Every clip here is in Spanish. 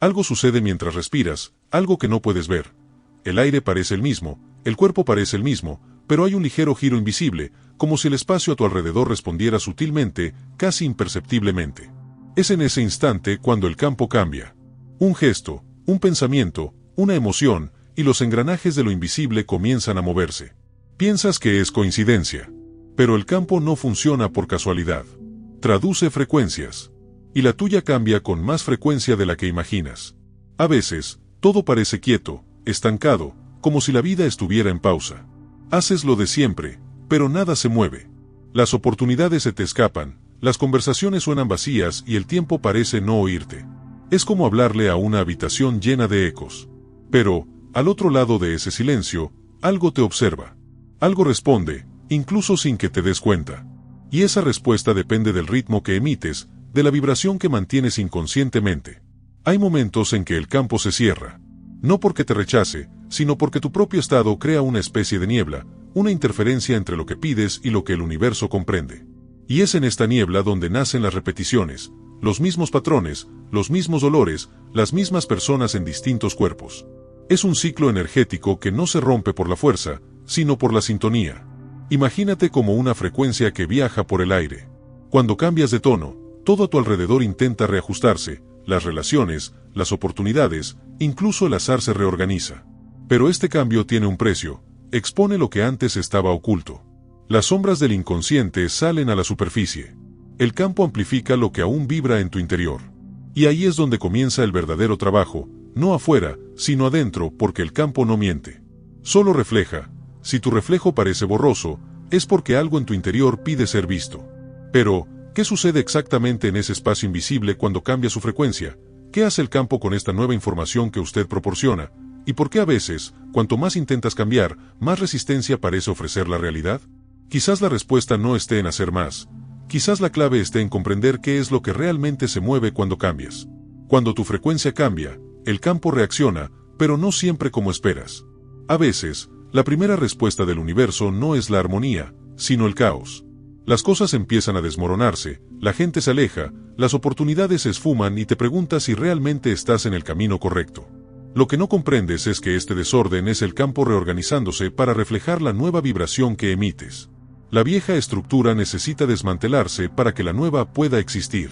Algo sucede mientras respiras, algo que no puedes ver. El aire parece el mismo, el cuerpo parece el mismo, pero hay un ligero giro invisible, como si el espacio a tu alrededor respondiera sutilmente, casi imperceptiblemente. Es en ese instante cuando el campo cambia. Un gesto, un pensamiento, una emoción, y los engranajes de lo invisible comienzan a moverse. Piensas que es coincidencia. Pero el campo no funciona por casualidad. Traduce frecuencias. Y la tuya cambia con más frecuencia de la que imaginas. A veces, todo parece quieto, estancado, como si la vida estuviera en pausa. Haces lo de siempre, pero nada se mueve. Las oportunidades se te escapan, las conversaciones suenan vacías y el tiempo parece no oírte. Es como hablarle a una habitación llena de ecos. Pero, al otro lado de ese silencio, algo te observa. Algo responde, incluso sin que te des cuenta. Y esa respuesta depende del ritmo que emites, de la vibración que mantienes inconscientemente. Hay momentos en que el campo se cierra. No porque te rechace, sino porque tu propio estado crea una especie de niebla, una interferencia entre lo que pides y lo que el universo comprende. Y es en esta niebla donde nacen las repeticiones, los mismos patrones, los mismos dolores, las mismas personas en distintos cuerpos. Es un ciclo energético que no se rompe por la fuerza, sino por la sintonía. Imagínate como una frecuencia que viaja por el aire. Cuando cambias de tono, todo a tu alrededor intenta reajustarse, las relaciones, las oportunidades, incluso el azar se reorganiza. Pero este cambio tiene un precio, expone lo que antes estaba oculto. Las sombras del inconsciente salen a la superficie. El campo amplifica lo que aún vibra en tu interior. Y ahí es donde comienza el verdadero trabajo, no afuera, sino adentro, porque el campo no miente. Solo refleja. Si tu reflejo parece borroso, es porque algo en tu interior pide ser visto. Pero, ¿qué sucede exactamente en ese espacio invisible cuando cambia su frecuencia? ¿Qué hace el campo con esta nueva información que usted proporciona? ¿Y por qué a veces, cuanto más intentas cambiar, más resistencia parece ofrecer la realidad? Quizás la respuesta no esté en hacer más. Quizás la clave esté en comprender qué es lo que realmente se mueve cuando cambias. Cuando tu frecuencia cambia, el campo reacciona, pero no siempre como esperas. A veces, la primera respuesta del universo no es la armonía, sino el caos. Las cosas empiezan a desmoronarse, la gente se aleja, las oportunidades se esfuman y te preguntas si realmente estás en el camino correcto. Lo que no comprendes es que este desorden es el campo reorganizándose para reflejar la nueva vibración que emites. La vieja estructura necesita desmantelarse para que la nueva pueda existir.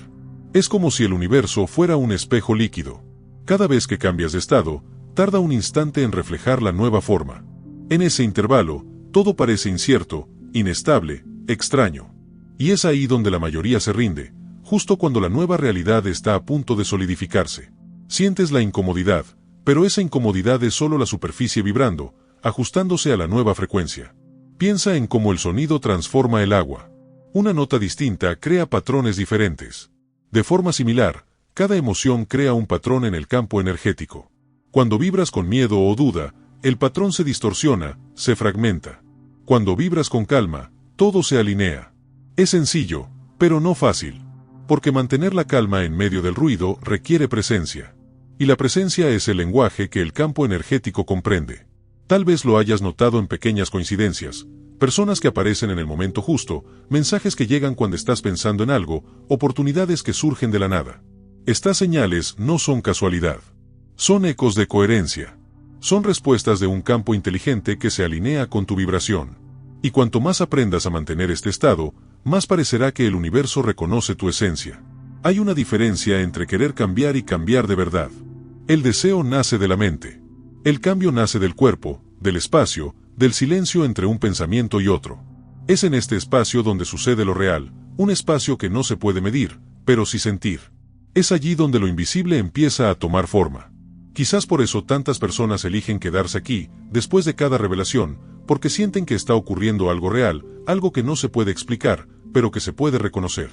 Es como si el universo fuera un espejo líquido. Cada vez que cambias de estado, tarda un instante en reflejar la nueva forma. En ese intervalo, todo parece incierto, inestable, extraño. Y es ahí donde la mayoría se rinde, justo cuando la nueva realidad está a punto de solidificarse. Sientes la incomodidad, pero esa incomodidad es solo la superficie vibrando, ajustándose a la nueva frecuencia. Piensa en cómo el sonido transforma el agua. Una nota distinta crea patrones diferentes. De forma similar, cada emoción crea un patrón en el campo energético. Cuando vibras con miedo o duda, el patrón se distorsiona, se fragmenta. Cuando vibras con calma, todo se alinea. Es sencillo, pero no fácil. Porque mantener la calma en medio del ruido requiere presencia. Y la presencia es el lenguaje que el campo energético comprende. Tal vez lo hayas notado en pequeñas coincidencias, personas que aparecen en el momento justo, mensajes que llegan cuando estás pensando en algo, oportunidades que surgen de la nada. Estas señales no son casualidad. Son ecos de coherencia. Son respuestas de un campo inteligente que se alinea con tu vibración. Y cuanto más aprendas a mantener este estado, más parecerá que el universo reconoce tu esencia. Hay una diferencia entre querer cambiar y cambiar de verdad. El deseo nace de la mente. El cambio nace del cuerpo, del espacio, del silencio entre un pensamiento y otro. Es en este espacio donde sucede lo real, un espacio que no se puede medir, pero sí sentir. Es allí donde lo invisible empieza a tomar forma. Quizás por eso tantas personas eligen quedarse aquí, después de cada revelación, porque sienten que está ocurriendo algo real, algo que no se puede explicar, pero que se puede reconocer.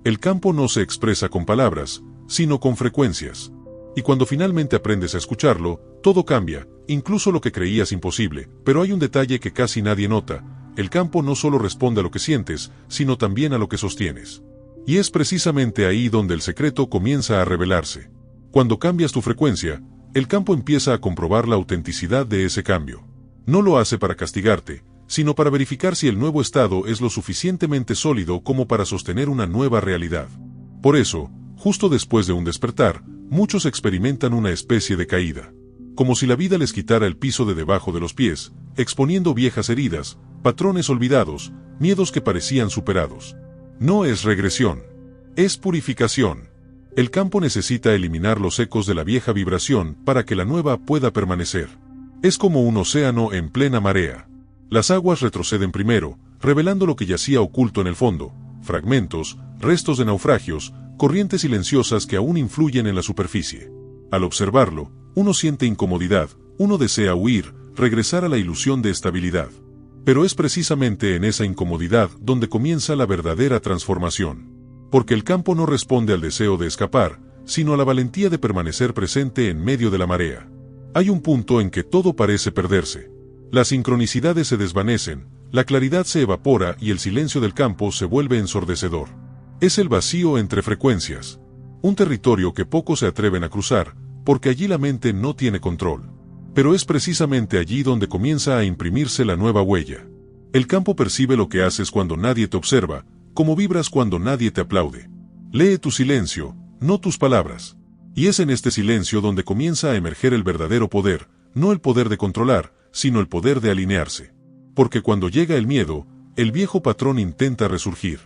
El campo no se expresa con palabras, sino con frecuencias. Y cuando finalmente aprendes a escucharlo, todo cambia, incluso lo que creías imposible, pero hay un detalle que casi nadie nota: el campo no solo responde a lo que sientes, sino también a lo que sostienes. Y es precisamente ahí donde el secreto comienza a revelarse. Cuando cambias tu frecuencia, el campo empieza a comprobar la autenticidad de ese cambio. No lo hace para castigarte, sino para verificar si el nuevo estado es lo suficientemente sólido como para sostener una nueva realidad. Por eso, justo después de un despertar, muchos experimentan una especie de caída. Como si la vida les quitara el piso de debajo de los pies, exponiendo viejas heridas, patrones olvidados, miedos que parecían superados. No es regresión. Es purificación. El campo necesita eliminar los ecos de la vieja vibración para que la nueva pueda permanecer. Es como un océano en plena marea. Las aguas retroceden primero, revelando lo que yacía oculto en el fondo, fragmentos, restos de naufragios, corrientes silenciosas que aún influyen en la superficie. Al observarlo, uno siente incomodidad, uno desea huir, regresar a la ilusión de estabilidad. Pero es precisamente en esa incomodidad donde comienza la verdadera transformación. Porque el campo no responde al deseo de escapar, sino a la valentía de permanecer presente en medio de la marea. Hay un punto en que todo parece perderse. Las sincronicidades se desvanecen, la claridad se evapora y el silencio del campo se vuelve ensordecedor. Es el vacío entre frecuencias. Un territorio que pocos se atreven a cruzar, porque allí la mente no tiene control. Pero es precisamente allí donde comienza a imprimirse la nueva huella. El campo percibe lo que haces cuando nadie te observa, como vibras cuando nadie te aplaude. Lee tu silencio, no tus palabras. Y es en este silencio donde comienza a emerger el verdadero poder, no el poder de controlar, sino el poder de alinearse. Porque cuando llega el miedo, el viejo patrón intenta resurgir.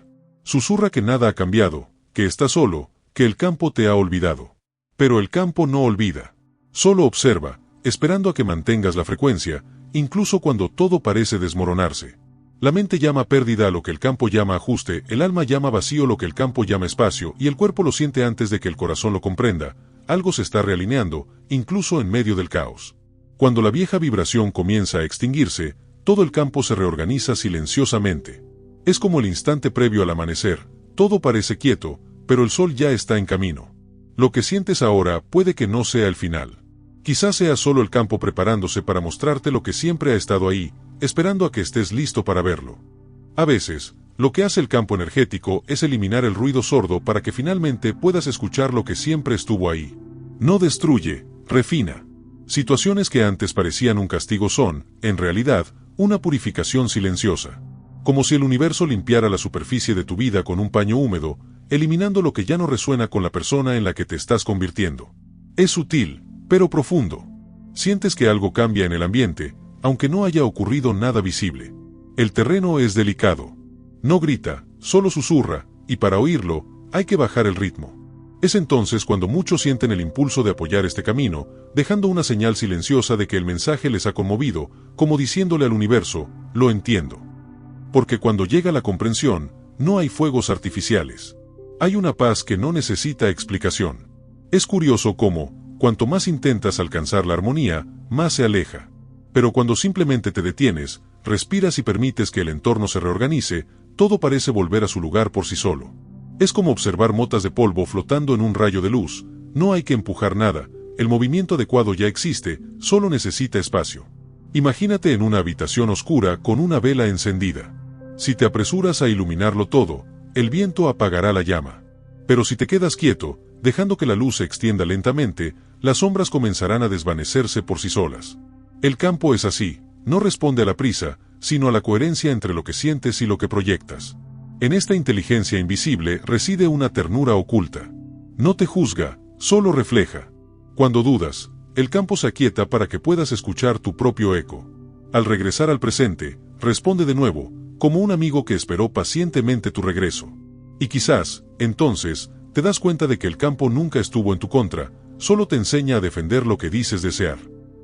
Susurra que nada ha cambiado, que estás solo, que el campo te ha olvidado. Pero el campo no olvida. Solo observa, esperando a que mantengas la frecuencia, incluso cuando todo parece desmoronarse. La mente llama pérdida a lo que el campo llama ajuste, el alma llama vacío lo que el campo llama espacio, y el cuerpo lo siente antes de que el corazón lo comprenda. Algo se está realineando, incluso en medio del caos. Cuando la vieja vibración comienza a extinguirse, todo el campo se reorganiza silenciosamente. Es como el instante previo al amanecer, todo parece quieto, pero el sol ya está en camino. Lo que sientes ahora puede que no sea el final. Quizás sea solo el campo preparándose para mostrarte lo que siempre ha estado ahí, esperando a que estés listo para verlo. A veces, lo que hace el campo energético es eliminar el ruido sordo para que finalmente puedas escuchar lo que siempre estuvo ahí. No destruye, refina. Situaciones que antes parecían un castigo son, en realidad, una purificación silenciosa. Como si el universo limpiara la superficie de tu vida con un paño húmedo, eliminando lo que ya no resuena con la persona en la que te estás convirtiendo. Es sutil, pero profundo. Sientes que algo cambia en el ambiente, aunque no haya ocurrido nada visible. El terreno es delicado. No grita, solo susurra, y para oírlo, hay que bajar el ritmo. Es entonces cuando muchos sienten el impulso de apoyar este camino, dejando una señal silenciosa de que el mensaje les ha conmovido, como diciéndole al universo, lo entiendo. Porque cuando llega la comprensión, no hay fuegos artificiales. Hay una paz que no necesita explicación. Es curioso cómo, cuanto más intentas alcanzar la armonía, más se aleja. Pero cuando simplemente te detienes, respiras y permites que el entorno se reorganice, todo parece volver a su lugar por sí solo. Es como observar motas de polvo flotando en un rayo de luz, no hay que empujar nada, el movimiento adecuado ya existe, solo necesita espacio. Imagínate en una habitación oscura con una vela encendida. Si te apresuras a iluminarlo todo, el viento apagará la llama. Pero si te quedas quieto, dejando que la luz se extienda lentamente, las sombras comenzarán a desvanecerse por sí solas. El campo es así, no responde a la prisa, sino a la coherencia entre lo que sientes y lo que proyectas. En esta inteligencia invisible reside una ternura oculta. No te juzga, solo refleja. Cuando dudas, el campo se aquieta para que puedas escuchar tu propio eco. Al regresar al presente, responde de nuevo, como un amigo que esperó pacientemente tu regreso. Y quizás, entonces, te das cuenta de que el campo nunca estuvo en tu contra, solo te enseña a defender lo que dices desear.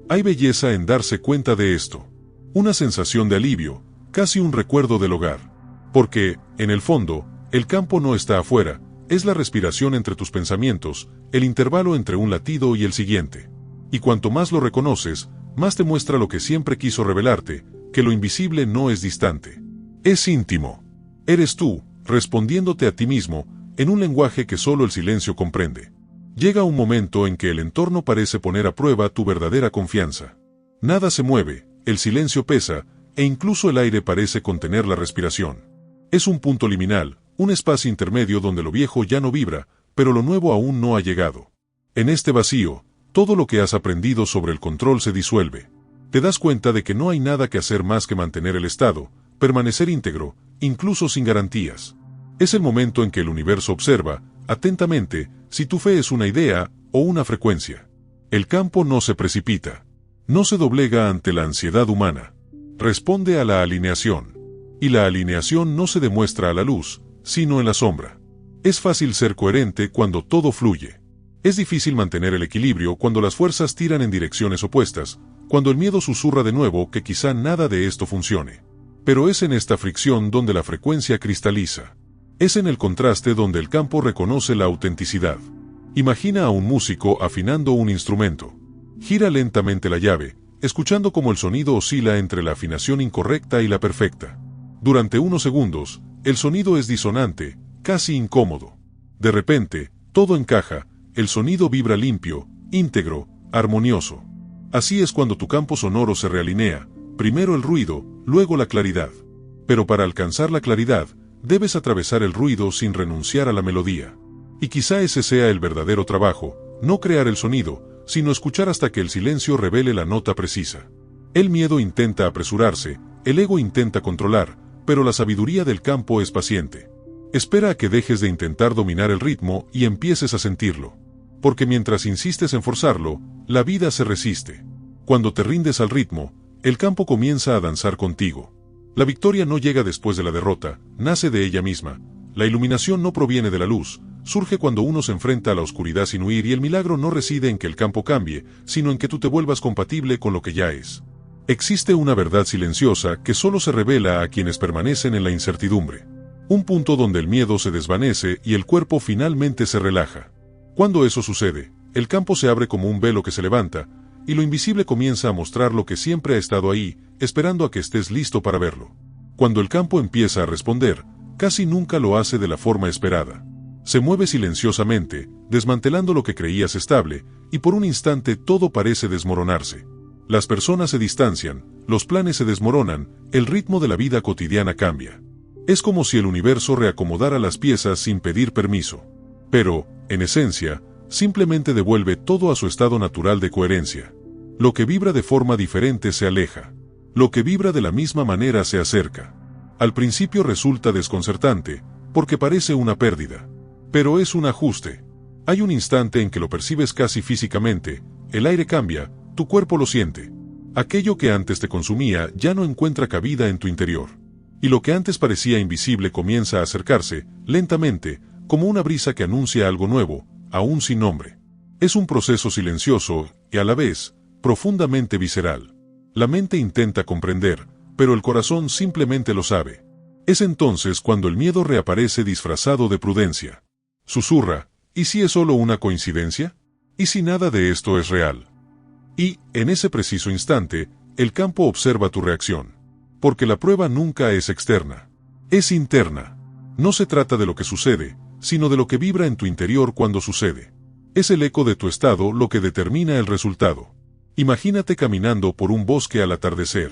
Hay belleza en darse cuenta de esto. Una sensación de alivio, casi un recuerdo del hogar. Porque, en el fondo, el campo no está afuera, es la respiración entre tus pensamientos, el intervalo entre un latido y el siguiente. Y cuanto más lo reconoces, más te muestra lo que siempre quiso revelarte, que lo invisible no es distante. Es íntimo. Eres tú, respondiéndote a ti mismo, en un lenguaje que solo el silencio comprende. Llega un momento en que el entorno parece poner a prueba tu verdadera confianza. Nada se mueve, el silencio pesa, e incluso el aire parece contener la respiración. Es un punto liminal, un espacio intermedio donde lo viejo ya no vibra, pero lo nuevo aún no ha llegado. En este vacío, todo lo que has aprendido sobre el control se disuelve. Te das cuenta de que no hay nada que hacer más que mantener el estado, permanecer íntegro, incluso sin garantías. Es el momento en que el universo observa, atentamente, si tu fe es una idea o una frecuencia. El campo no se precipita. No se doblega ante la ansiedad humana. Responde a la alineación. Y la alineación no se demuestra a la luz, sino en la sombra. Es fácil ser coherente cuando todo fluye. Es difícil mantener el equilibrio cuando las fuerzas tiran en direcciones opuestas, cuando el miedo susurra de nuevo que quizá nada de esto funcione. Pero es en esta fricción donde la frecuencia cristaliza. Es en el contraste donde el campo reconoce la autenticidad. Imagina a un músico afinando un instrumento. Gira lentamente la llave, escuchando cómo el sonido oscila entre la afinación incorrecta y la perfecta. Durante unos segundos, el sonido es disonante, casi incómodo. De repente, todo encaja, el sonido vibra limpio, íntegro, armonioso. Así es cuando tu campo sonoro se realinea, primero el ruido, luego la claridad. Pero para alcanzar la claridad, debes atravesar el ruido sin renunciar a la melodía. Y quizá ese sea el verdadero trabajo, no crear el sonido, sino escuchar hasta que el silencio revele la nota precisa. El miedo intenta apresurarse, el ego intenta controlar, pero la sabiduría del campo es paciente. Espera a que dejes de intentar dominar el ritmo y empieces a sentirlo. Porque mientras insistes en forzarlo, la vida se resiste. Cuando te rindes al ritmo, el campo comienza a danzar contigo. La victoria no llega después de la derrota, nace de ella misma. La iluminación no proviene de la luz, surge cuando uno se enfrenta a la oscuridad sin huir, y el milagro no reside en que el campo cambie, sino en que tú te vuelvas compatible con lo que ya es. Existe una verdad silenciosa que solo se revela a quienes permanecen en la incertidumbre. Un punto donde el miedo se desvanece y el cuerpo finalmente se relaja. Cuando eso sucede, el campo se abre como un velo que se levanta, y lo invisible comienza a mostrar lo que siempre ha estado ahí, esperando a que estés listo para verlo. Cuando el campo empieza a responder, casi nunca lo hace de la forma esperada. Se mueve silenciosamente, desmantelando lo que creías estable, y por un instante todo parece desmoronarse. Las personas se distancian, los planes se desmoronan, el ritmo de la vida cotidiana cambia. Es como si el universo reacomodara las piezas sin pedir permiso. Pero, en esencia, simplemente devuelve todo a su estado natural de coherencia. Lo que vibra de forma diferente se aleja. Lo que vibra de la misma manera se acerca. Al principio resulta desconcertante, porque parece una pérdida. Pero es un ajuste. Hay un instante en que lo percibes casi físicamente, el aire cambia, tu cuerpo lo siente. Aquello que antes te consumía ya no encuentra cabida en tu interior. Y lo que antes parecía invisible comienza a acercarse, lentamente, como una brisa que anuncia algo nuevo, aún sin nombre. Es un proceso silencioso, y a la vez, profundamente visceral. La mente intenta comprender, pero el corazón simplemente lo sabe. Es entonces cuando el miedo reaparece disfrazado de prudencia. Susurra, ¿y si es solo una coincidencia? ¿Y si nada de esto es real? Y, en ese preciso instante, el campo observa tu reacción. Porque la prueba nunca es externa. Es interna. No se trata de lo que sucede, sino de lo que vibra en tu interior cuando sucede. Es el eco de tu estado lo que determina el resultado. Imagínate caminando por un bosque al atardecer.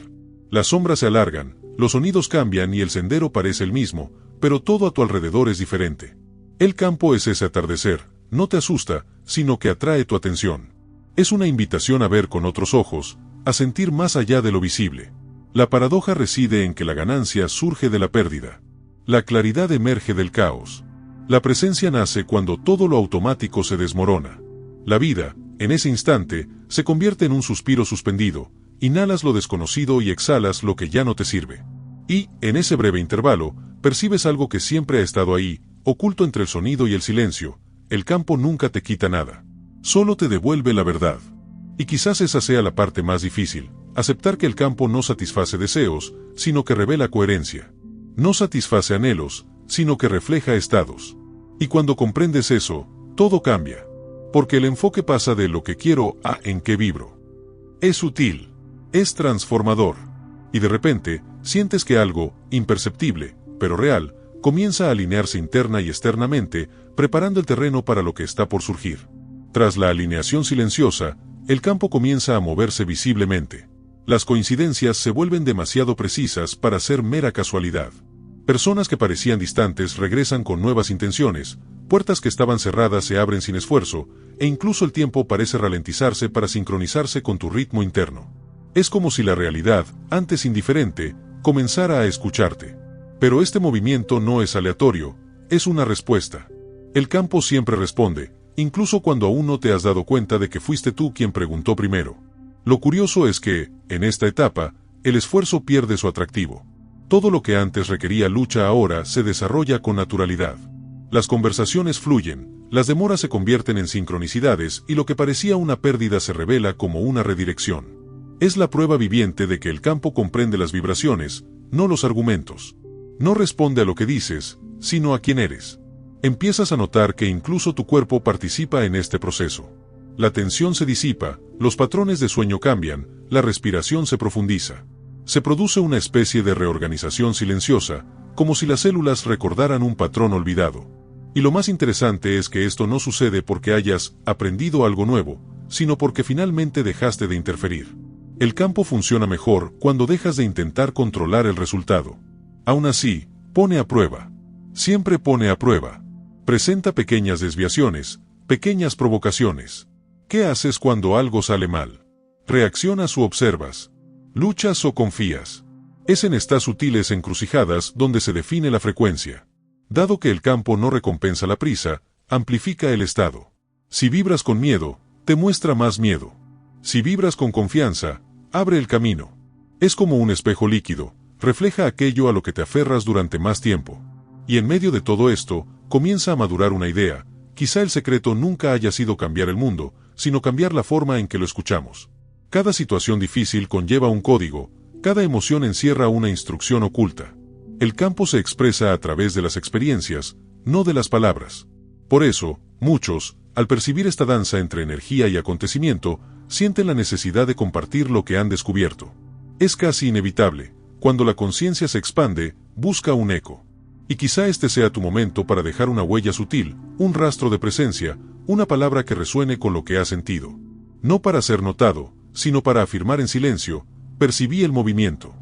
Las sombras se alargan, los sonidos cambian y el sendero parece el mismo, pero todo a tu alrededor es diferente. El campo es ese atardecer, no te asusta, sino que atrae tu atención. Es una invitación a ver con otros ojos, a sentir más allá de lo visible. La paradoja reside en que la ganancia surge de la pérdida. La claridad emerge del caos. La presencia nace cuando todo lo automático se desmorona. La vida, en ese instante, se convierte en un suspiro suspendido, inhalas lo desconocido y exhalas lo que ya no te sirve. Y, en ese breve intervalo, percibes algo que siempre ha estado ahí, oculto entre el sonido y el silencio. El campo nunca te quita nada. Solo te devuelve la verdad. Y quizás esa sea la parte más difícil, aceptar que el campo no satisface deseos, sino que revela coherencia. No satisface anhelos, sino que refleja estados. Y cuando comprendes eso, todo cambia. Porque el enfoque pasa de lo que quiero a en qué vibro. Es sutil. Es transformador. Y de repente, sientes que algo, imperceptible, pero real, comienza a alinearse interna y externamente, preparando el terreno para lo que está por surgir. Tras la alineación silenciosa, el campo comienza a moverse visiblemente. Las coincidencias se vuelven demasiado precisas para ser mera casualidad. Personas que parecían distantes regresan con nuevas intenciones, puertas que estaban cerradas se abren sin esfuerzo, e incluso el tiempo parece ralentizarse para sincronizarse con tu ritmo interno. Es como si la realidad, antes indiferente, comenzara a escucharte. Pero este movimiento no es aleatorio, es una respuesta. El campo siempre responde, incluso cuando aún no te has dado cuenta de que fuiste tú quien preguntó primero. Lo curioso es que, en esta etapa, el esfuerzo pierde su atractivo. Todo lo que antes requería lucha ahora se desarrolla con naturalidad. Las conversaciones fluyen, las demoras se convierten en sincronicidades y lo que parecía una pérdida se revela como una redirección. Es la prueba viviente de que el campo comprende las vibraciones, no los argumentos. No responde a lo que dices, sino a quién eres. Empiezas a notar que incluso tu cuerpo participa en este proceso. La tensión se disipa, los patrones de sueño cambian, la respiración se profundiza. Se produce una especie de reorganización silenciosa, como si las células recordaran un patrón olvidado. Y lo más interesante es que esto no sucede porque hayas aprendido algo nuevo, sino porque finalmente dejaste de interferir. El campo funciona mejor cuando dejas de intentar controlar el resultado. Aún así, pone a prueba. Siempre pone a prueba. Presenta pequeñas desviaciones, pequeñas provocaciones. ¿Qué haces cuando algo sale mal? ¿Reaccionas o observas? ¿Luchas o confías? Es en estas sutiles encrucijadas donde se define la frecuencia. Dado que el campo no recompensa la prisa, amplifica el estado. Si vibras con miedo, te muestra más miedo. Si vibras con confianza, abre el camino. Es como un espejo líquido, refleja aquello a lo que te aferras durante más tiempo. Y en medio de todo esto, comienza a madurar una idea. Quizá el secreto nunca haya sido cambiar el mundo, sino cambiar la forma en que lo escuchamos. Cada situación difícil conlleva un código, cada emoción encierra una instrucción oculta. El campo se expresa a través de las experiencias, no de las palabras. Por eso, muchos, al percibir esta danza entre energía y acontecimiento, sienten la necesidad de compartir lo que han descubierto. Es casi inevitable, cuando la conciencia se expande, busca un eco. Y quizá este sea tu momento para dejar una huella sutil, un rastro de presencia, una palabra que resuene con lo que has sentido. No para ser notado, sino para afirmar en silencio, percibí el movimiento.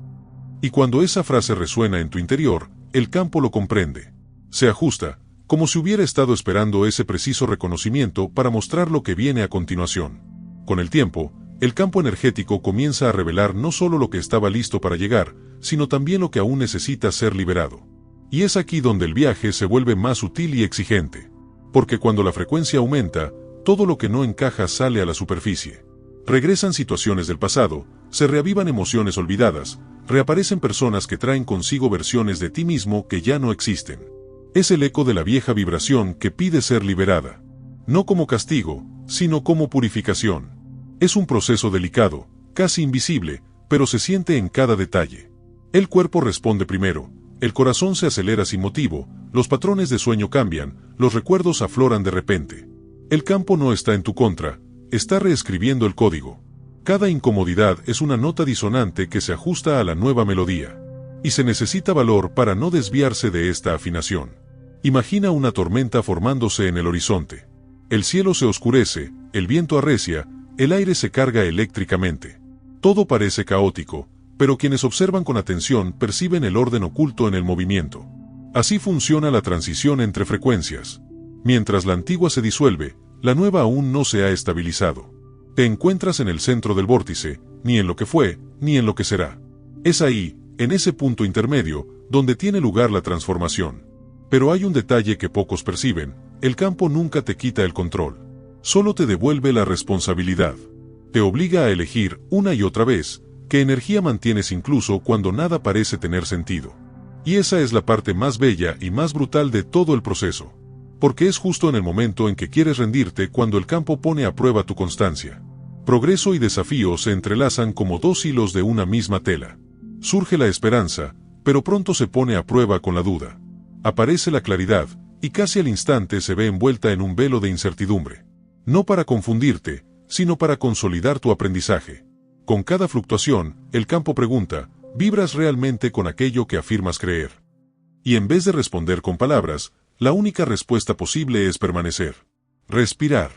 Y cuando esa frase resuena en tu interior, el campo lo comprende. Se ajusta, como si hubiera estado esperando ese preciso reconocimiento para mostrar lo que viene a continuación. Con el tiempo, el campo energético comienza a revelar no solo lo que estaba listo para llegar, sino también lo que aún necesita ser liberado. Y es aquí donde el viaje se vuelve más sutil y exigente. Porque cuando la frecuencia aumenta, todo lo que no encaja sale a la superficie. Regresan situaciones del pasado, se reavivan emociones olvidadas, reaparecen personas que traen consigo versiones de ti mismo que ya no existen. Es el eco de la vieja vibración que pide ser liberada. No como castigo, sino como purificación. Es un proceso delicado, casi invisible, pero se siente en cada detalle. El cuerpo responde primero, el corazón se acelera sin motivo, los patrones de sueño cambian, los recuerdos afloran de repente. El campo no está en tu contra, está reescribiendo el código. Cada incomodidad es una nota disonante que se ajusta a la nueva melodía. Y se necesita valor para no desviarse de esta afinación. Imagina una tormenta formándose en el horizonte. El cielo se oscurece, el viento arrecia, el aire se carga eléctricamente. Todo parece caótico, pero quienes observan con atención perciben el orden oculto en el movimiento. Así funciona la transición entre frecuencias. Mientras la antigua se disuelve, la nueva aún no se ha estabilizado. Te encuentras en el centro del vórtice, ni en lo que fue, ni en lo que será. Es ahí, en ese punto intermedio, donde tiene lugar la transformación. Pero hay un detalle que pocos perciben, el campo nunca te quita el control. Solo te devuelve la responsabilidad. Te obliga a elegir, una y otra vez, qué energía mantienes incluso cuando nada parece tener sentido. Y esa es la parte más bella y más brutal de todo el proceso. Porque es justo en el momento en que quieres rendirte cuando el campo pone a prueba tu constancia. Progreso y desafío se entrelazan como dos hilos de una misma tela. Surge la esperanza, pero pronto se pone a prueba con la duda. Aparece la claridad, y casi al instante se ve envuelta en un velo de incertidumbre. No para confundirte, sino para consolidar tu aprendizaje. Con cada fluctuación, el campo pregunta, ¿vibras realmente con aquello que afirmas creer? Y en vez de responder con palabras, la única respuesta posible es permanecer. Respirar.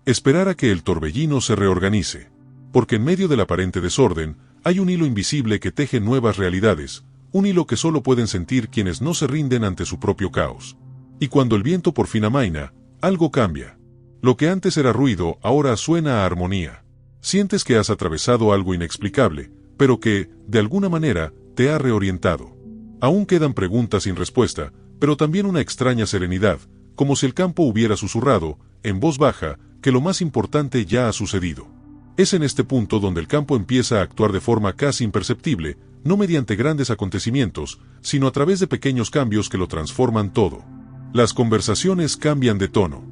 Esperar a que el torbellino se reorganice. Porque en medio del aparente desorden, hay un hilo invisible que teje nuevas realidades, un hilo que solo pueden sentir quienes no se rinden ante su propio caos. Y cuando el viento por fin amaina, algo cambia. Lo que antes era ruido, ahora suena a armonía. Sientes que has atravesado algo inexplicable, pero que, de alguna manera, te ha reorientado. Aún quedan preguntas sin respuesta, pero también una extraña serenidad, como si el campo hubiera susurrado, en voz baja, que lo más importante ya ha sucedido. Es en este punto donde el campo empieza a actuar de forma casi imperceptible, no mediante grandes acontecimientos, sino a través de pequeños cambios que lo transforman todo. Las conversaciones cambian de tono.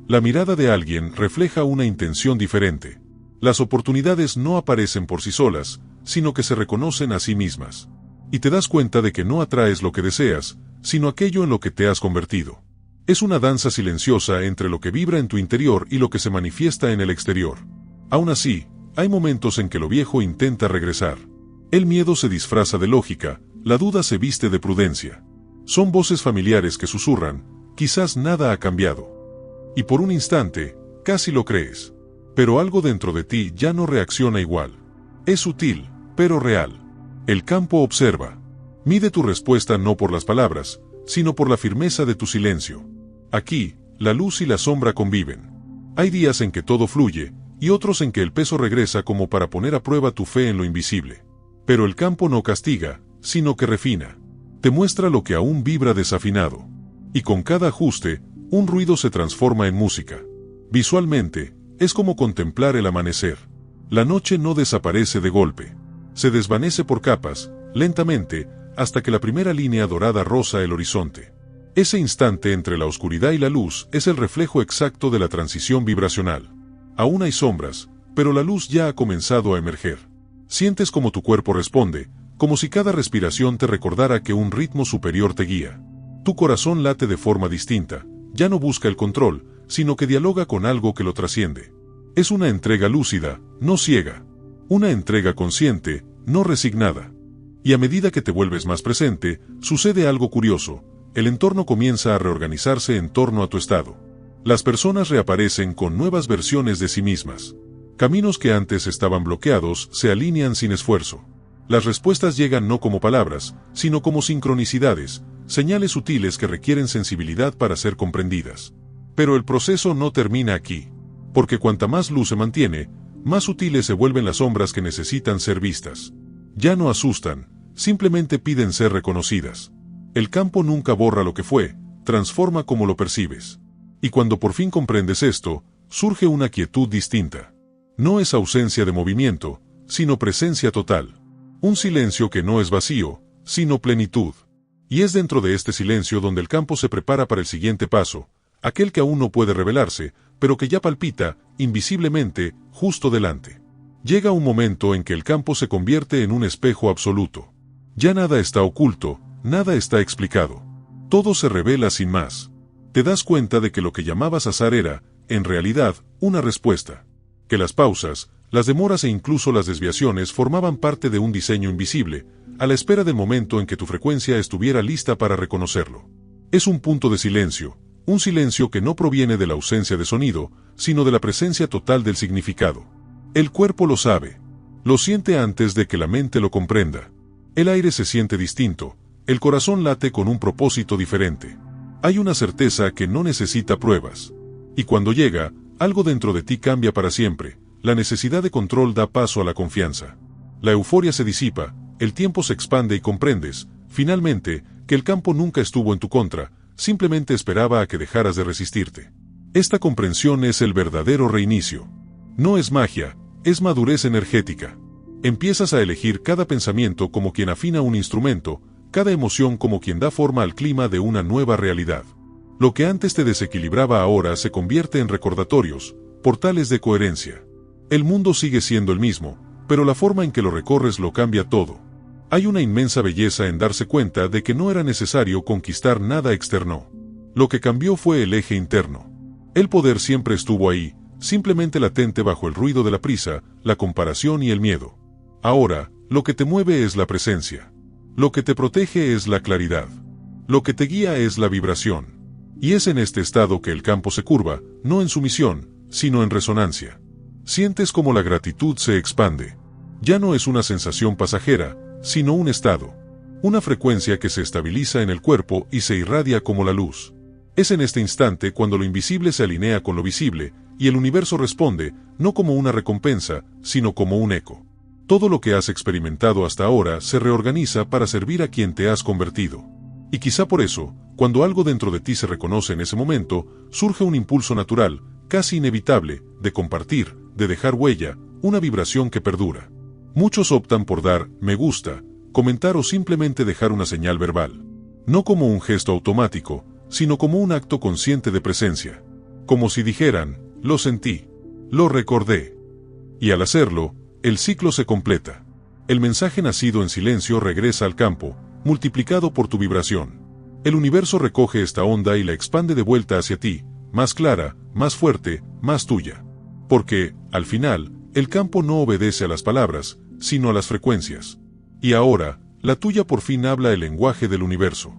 La mirada de alguien refleja una intención diferente. Las oportunidades no aparecen por sí solas, sino que se reconocen a sí mismas. Y te das cuenta de que no atraes lo que deseas, sino aquello en lo que te has convertido. Es una danza silenciosa entre lo que vibra en tu interior y lo que se manifiesta en el exterior. Aún así, hay momentos en que lo viejo intenta regresar. El miedo se disfraza de lógica, la duda se viste de prudencia. Son voces familiares que susurran, quizás nada ha cambiado. Y por un instante, casi lo crees. Pero algo dentro de ti ya no reacciona igual. Es sutil, pero real. El campo observa. Mide tu respuesta no por las palabras, sino por la firmeza de tu silencio. Aquí, la luz y la sombra conviven. Hay días en que todo fluye, y otros en que el peso regresa como para poner a prueba tu fe en lo invisible. Pero el campo no castiga, sino que refina. Te muestra lo que aún vibra desafinado. Y con cada ajuste, un ruido se transforma en música. Visualmente, es como contemplar el amanecer. La noche no desaparece de golpe. Se desvanece por capas, lentamente, hasta que la primera línea dorada roza el horizonte. Ese instante entre la oscuridad y la luz es el reflejo exacto de la transición vibracional. Aún hay sombras, pero la luz ya ha comenzado a emerger. Sientes como tu cuerpo responde, como si cada respiración te recordara que un ritmo superior te guía. Tu corazón late de forma distinta, ya no busca el control, sino que dialoga con algo que lo trasciende. Es una entrega lúcida, no ciega. Una entrega consciente, no resignada. Y a medida que te vuelves más presente, sucede algo curioso. El entorno comienza a reorganizarse en torno a tu estado. Las personas reaparecen con nuevas versiones de sí mismas. Caminos que antes estaban bloqueados se alinean sin esfuerzo. Las respuestas llegan no como palabras, sino como sincronicidades, señales sutiles que requieren sensibilidad para ser comprendidas. Pero el proceso no termina aquí. Porque cuanta más luz se mantiene, más sutiles se vuelven las sombras que necesitan ser vistas. Ya no asustan, simplemente piden ser reconocidas. El campo nunca borra lo que fue, transforma como lo percibes. Y cuando por fin comprendes esto, surge una quietud distinta. No es ausencia de movimiento, sino presencia total. Un silencio que no es vacío, sino plenitud. Y es dentro de este silencio donde el campo se prepara para el siguiente paso, aquel que aún no puede revelarse, pero que ya palpita, invisiblemente, justo delante. Llega un momento en que el campo se convierte en un espejo absoluto. Ya nada está oculto, nada está explicado. Todo se revela sin más. Te das cuenta de que lo que llamabas azar era, en realidad, una respuesta. Que las pausas, las demoras e incluso las desviaciones formaban parte de un diseño invisible, a la espera del momento en que tu frecuencia estuviera lista para reconocerlo. Es un punto de silencio, un silencio que no proviene de la ausencia de sonido, sino de la presencia total del significado. El cuerpo lo sabe. Lo siente antes de que la mente lo comprenda. El aire se siente distinto, el corazón late con un propósito diferente. Hay una certeza que no necesita pruebas. Y cuando llega, algo dentro de ti cambia para siempre. La necesidad de control da paso a la confianza. La euforia se disipa, el tiempo se expande y comprendes, finalmente, que el campo nunca estuvo en tu contra, simplemente esperaba a que dejaras de resistirte. Esta comprensión es el verdadero reinicio. No es magia, es madurez energética. Empiezas a elegir cada pensamiento como quien afina un instrumento, cada emoción como quien da forma al clima de una nueva realidad. Lo que antes te desequilibraba ahora se convierte en recordatorios, portales de coherencia. El mundo sigue siendo el mismo, pero la forma en que lo recorres lo cambia todo. Hay una inmensa belleza en darse cuenta de que no era necesario conquistar nada externo. Lo que cambió fue el eje interno. El poder siempre estuvo ahí, simplemente latente bajo el ruido de la prisa, la comparación y el miedo. Ahora, lo que te mueve es la presencia. Lo que te protege es la claridad. Lo que te guía es la vibración. Y es en este estado que el campo se curva, no en sumisión, sino en resonancia. Sientes como la gratitud se expande. Ya no es una sensación pasajera, sino un estado. Una frecuencia que se estabiliza en el cuerpo y se irradia como la luz. Es en este instante cuando lo invisible se alinea con lo visible, y el universo responde, no como una recompensa, sino como un eco. Todo lo que has experimentado hasta ahora se reorganiza para servir a quien te has convertido. Y quizá por eso, Cuando algo dentro de ti se reconoce en ese momento, surge un impulso natural, casi inevitable, de compartir, de dejar huella, una vibración que perdura. Muchos optan por dar me gusta, comentar o simplemente dejar una señal verbal. No como un gesto automático, sino como un acto consciente de presencia. Como si dijeran, lo sentí, lo recordé. Y al hacerlo, el ciclo se completa. El mensaje nacido en silencio regresa al campo, multiplicado por tu vibración. El universo recoge esta onda y la expande de vuelta hacia ti, más clara, más fuerte, más tuya. Porque, al final, el campo no obedece a las palabras, sino a las frecuencias. Y ahora, la tuya por fin habla el lenguaje del universo.